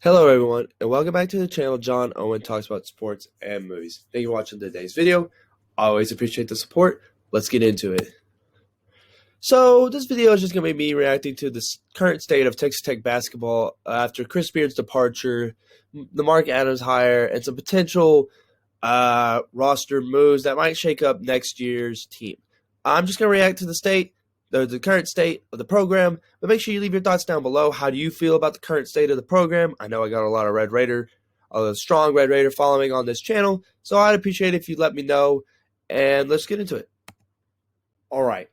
Hello everyone, and welcome back to the channel. John Owen talks about sports and movies. Thank you for watching today's video. I always appreciate the support. Let's get into it. So this video is just going to be me reacting to the current state of Texas Tech basketball after Chris Beard's departure, the Mark Adams hire, and some potential roster moves that might shake up next year's team. I'm just going to react to the current state of the program, but make sure you leave your thoughts down below. How do you feel about the current state of the program? I know I got a lot of strong Red Raider following on this channel, so I'd appreciate it if you let me know, and let's get into it. All right,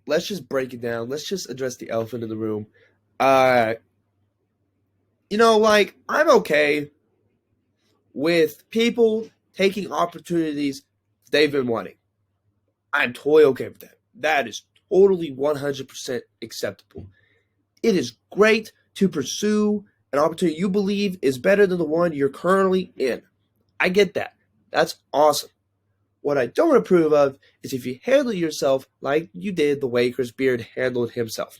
let's just break it down. Let's just address the elephant in the room. I'm okay with people taking opportunities they've been wanting. I'm totally okay with that. That is totally 100% acceptable. It is great to pursue an opportunity you believe is better than the one you're currently in. I get that. That's awesome. What I don't approve of is if you handle yourself like you did the way Chris Beard handled himself.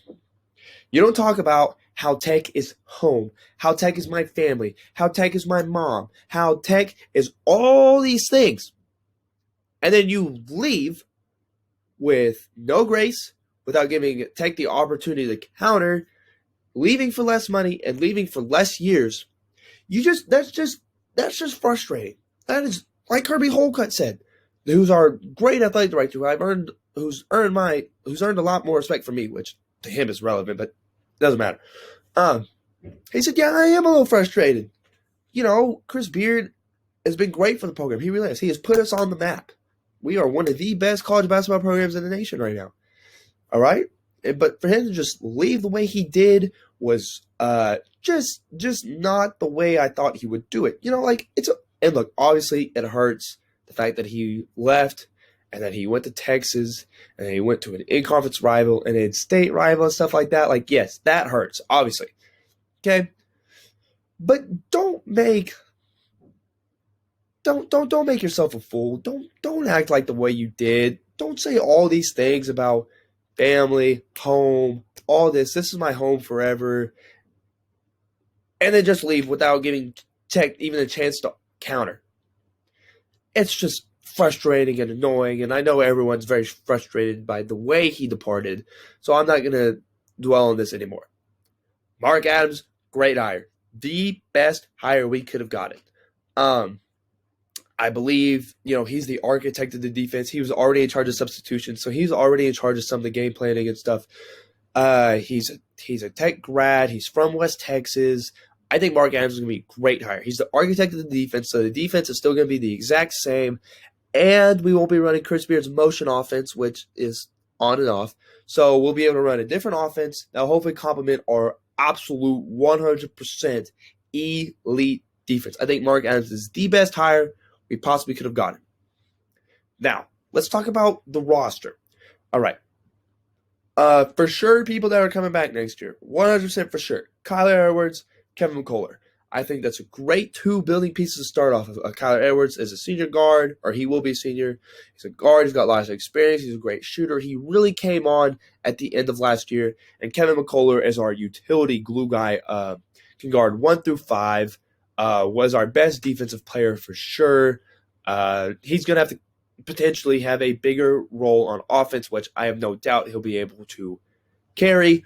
You don't talk about how Tech is home, how Tech is my family, how Tech is my mom, how Tech is all these things. And then you leave with no grace, without giving Tech the opportunity to counter, leaving for less money and leaving for less years. That's just frustrating. That is, like Kirby Holcutt said, who's our great athletic director, who's earned a lot more respect from me, which to him is relevant, but it doesn't matter. He said, "Yeah, I am a little frustrated. Chris Beard has been great for the program. He really has. He has put us on the map. We are one of the best college basketball programs in the nation right now. All right? But for him to just leave the way he did was just not the way I thought he would do it. And look, obviously it hurts the fact that he left and that he went to Texas and then he went to an in-conference rival and an in-state rival and stuff like that. Like, yes, that hurts, obviously. Okay? But don't make yourself a fool. Don't act like the way you did. Don't say all these things about family, home, all this. This is my home forever. And then just leave without giving Tech even a chance to counter. It's just frustrating and annoying, and I know everyone's very frustrated by the way he departed, so I'm not going to dwell on this anymore. Mark Adams, great hire. The best hire we could have gotten. I believe, he's the architect of the defense. He was already in charge of substitution, so he's already in charge of some of the game planning and stuff. He's a Tech grad. He's from West Texas. I think Mark Adams is going to be a great hire. He's the architect of the defense, so the defense is still going to be the exact same, and we won't be running Chris Beard's motion offense, which is on and off. So we'll be able to run a different offense that will hopefully complement our absolute 100% elite defense. I think Mark Adams is the best hire we possibly could have gotten. Now, let's talk about the roster. All right. For sure, people that are coming back next year, 100% for sure. Kyler Edwards, Kevin McCullough. I think that's a great two building pieces to start off. Kyler Edwards is a senior guard, or he will be a senior. He's a guard. He's got lots of experience. He's a great shooter. He really came on at the end of last year. And Kevin McCullough is our utility glue guy. Can guard 1 through 5. Was our best defensive player for sure. He's going to have to potentially have a bigger role on offense, which I have no doubt he'll be able to carry.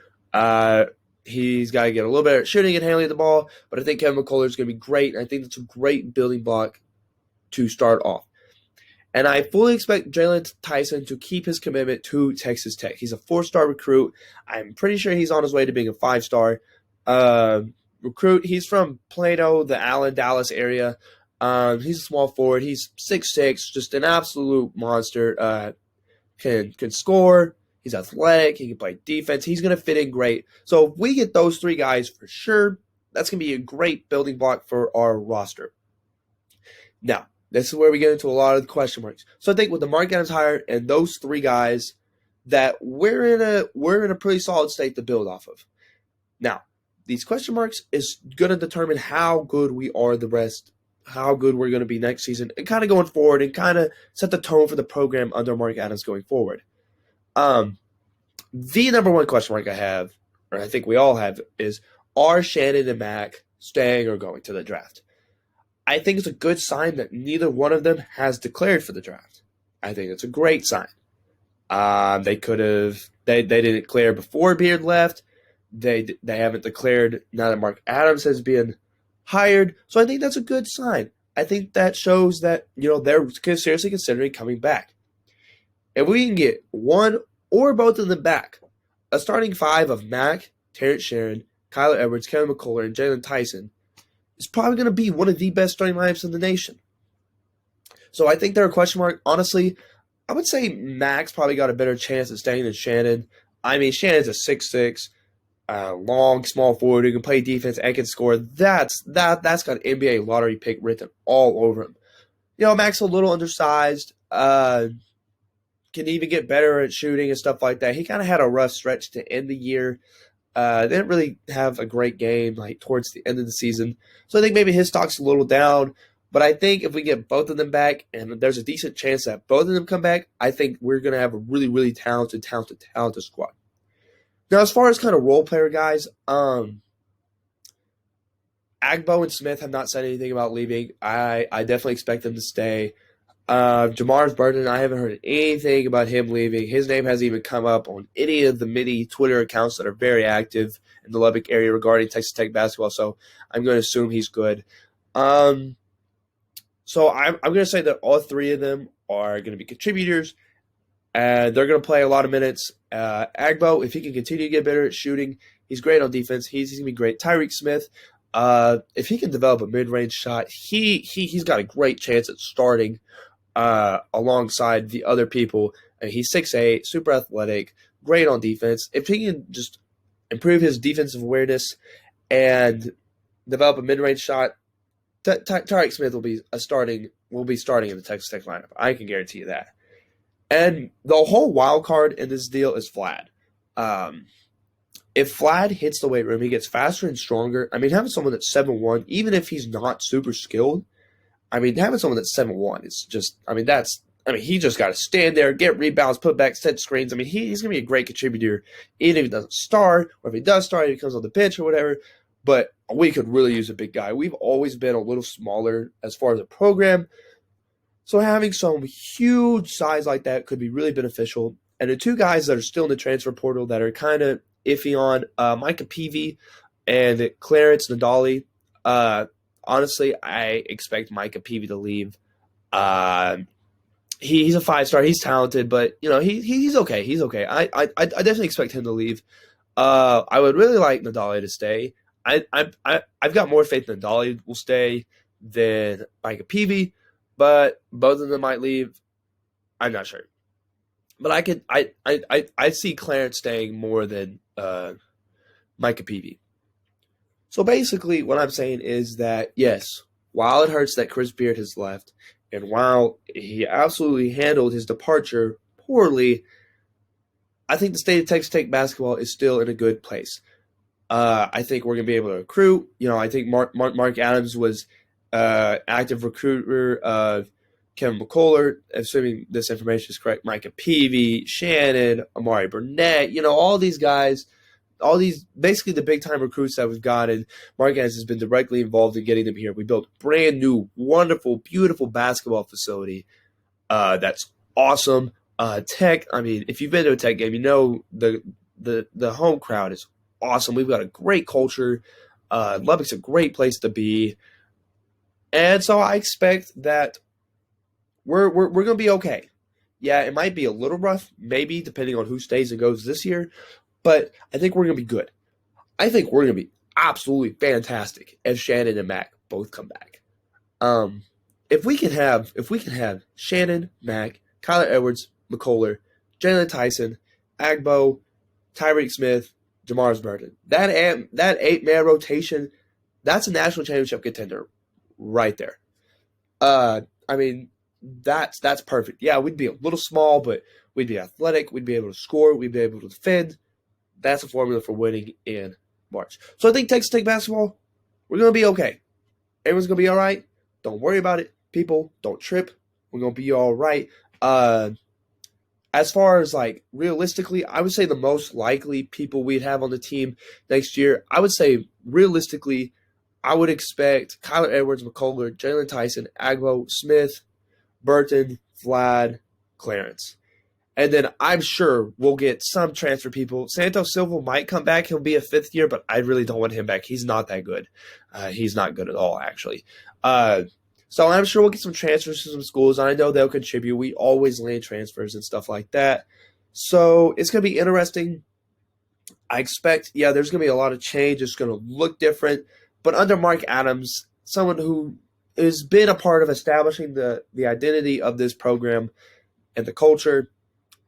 He's got to get a little better at shooting and handling the ball, but I think Kevin McCullough is going to be great, and I think that's a great building block to start off. And I fully expect Jalen Tyson to keep his commitment to Texas Tech. He's a 4-star recruit. I'm pretty sure he's on his way to being a 5-star recruit. He's from Plano, the Allen, Dallas area. He's a small forward. He's 6'6", just an absolute monster. Can score. He's athletic. He can play defense. He's going to fit in great. So if we get those 3 guys for sure, that's going to be a great building block for our roster. Now, this is where we get into a lot of the question marks. So I think with the Mark Adams hire and those 3 guys, that we're in a pretty solid state to build off of. Now, these question marks is going to determine how good we are how good we're going to be next season, and kind of going forward, and kind of set the tone for the program under Mark Adams going forward. The number one question mark I have, or I think we all have, is are Shannon and Mac staying or going to the draft. I think it's a good sign that neither one of them has declared for the draft. I think it's a great sign. They could have they didn't declare before Beard left. They haven't declared now that Mark Adams has been hired. So I think that's a good sign. I think that shows that they're seriously considering coming back. If we can get one or both of them back, a starting five of Mack, Terrence Shannon, Kyler Edwards, Kevin McCullough, and Jalen Tyson is probably going to be one of the best starting lineups in the nation. So I think they're a question mark. Honestly, I would say Mack's probably got a better chance at staying than Shannon. I mean, Shannon's a 6'6", long, small forward who can play defense and can score. That's got an NBA lottery pick written all over him. Mack's a little undersized. Can even get better at shooting and stuff like that. He kind of had a rough stretch to end the year. Didn't really have a great game towards the end of the season. So I think maybe his stock's a little down. But I think if we get both of them back, and there's a decent chance that both of them come back, I think we're going to have a really, really talented squad. Now, as far as kind of role player guys, Agbo and Smith have not said anything about leaving. I definitely expect them to stay. Jamar's Burton, I haven't heard anything about him leaving. His name hasn't even come up on any of the many Twitter accounts that are very active in the Lubbock area regarding Texas Tech basketball, so I'm going to assume he's good. So I'm going to say that all three of them are going to be contributors, and they're going to play a lot of minutes. Agbo, if he can continue to get better at shooting, he's great on defense. He's going to be great. Tyreek Smith, if he can develop a mid-range shot, he's got a great chance at starting alongside the other people. And he's 6'8", super athletic, great on defense. If he can just improve his defensive awareness and develop a mid-range shot, Tyreek Smith will be starting in the Texas Tech lineup. I can guarantee you that. And the whole wild card in this deal is Flad. If Flad hits the weight room, he gets faster and stronger. I mean, having someone that's 7'1", even if he's not super skilled, having someone that's 7'1", it's just, he just got to stand there, get rebounds, put back, set screens. He's going to be a great contributor, even if he doesn't start, or if he does start, if he comes on the bench or whatever. But we could really use a big guy. We've always been a little smaller as far as a program. So having some huge size like that could be really beneficial. And the two guys that are still in the transfer portal that are kind of iffy on, Micah Peavy and Clarence Nadali. Honestly, I expect Micah Peavy to leave. He's a 5-star. He's talented, but he's okay. He's okay. I definitely expect him to leave. I would really like Nadali to stay. I've got more faith Nadali will stay than Micah Peavy, but both of them might leave. I'm not sure, but I see Clarence staying more than Micah Peavy. So basically, what I'm saying is that yes, while it hurts that Chris Beard has left, and while he absolutely handled his departure poorly, I think the state of Texas Tech basketball is still in a good place. I think we're going to be able to recruit. I think Mark Adams was active recruiter of Kevin McCullough, assuming this information is correct, Micah Peavy, Shannon, Amari Burnett, all these guys, all these basically the big-time recruits that we've gotten. Mark Adams has been directly involved in getting them here. We built a brand new, wonderful, beautiful basketball facility that's awesome. Tech, if you've been to a Tech game, the home crowd is awesome. We've got a great culture. Lubbock's a great place to be. And so I expect that we're going to be okay. Yeah, it might be a little rough, maybe, depending on who stays and goes this year, but I think we're going to be good. I think we're going to be absolutely fantastic if Shannon and Mack both come back. If we can have Shannon, Mack, Kyler Edwards, McCullough, Jalen Tyson, Agbo, Tyreek Smith, Jamar's Burton, that 8-man rotation, that's a national championship contender right there. That's perfect. Yeah, we'd be a little small, but we'd be athletic. We'd be able to score. We'd be able to defend. That's a formula for winning in March. So I think Texas Tech basketball, we're going to be okay. Everyone's going to be all right. Don't worry about it. People, don't trip. We're going to be all right. As far as realistically, I would say the most likely people we'd have on the team next year, I would say realistically, I would expect Kyler Edwards, McCullough, Jalen Tyson, Agbo, Smith, Burton, Vlad, Clarence. And then I'm sure we'll get some transfer people. Santos Silva might come back. He'll be a fifth year, but I really don't want him back. He's not that good. He's not good at all, actually. So I'm sure we'll get some transfers to some schools. I know they'll contribute. We always land transfers and stuff like that. So it's going to be interesting. I expect, there's going to be a lot of change. It's going to look different. But under Mark Adams, someone who has been a part of establishing the identity of this program and the culture,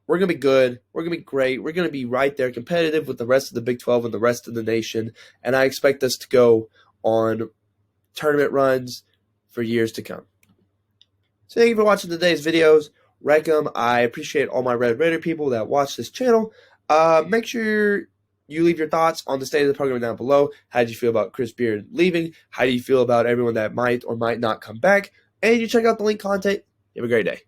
we're going to be good. We're going to be great. We're going to be right there competitive with the rest of the Big 12 and the rest of the nation. And I expect us to go on tournament runs for years to come. So thank you for watching today's videos. Wreck 'em. I appreciate all my Red Raider people that watch this channel. Make sure you leave your thoughts on the state of the program down below. How did you feel about Chris Beard leaving? How do you feel about everyone that might or might not come back? And you check out the link content. You have a great day.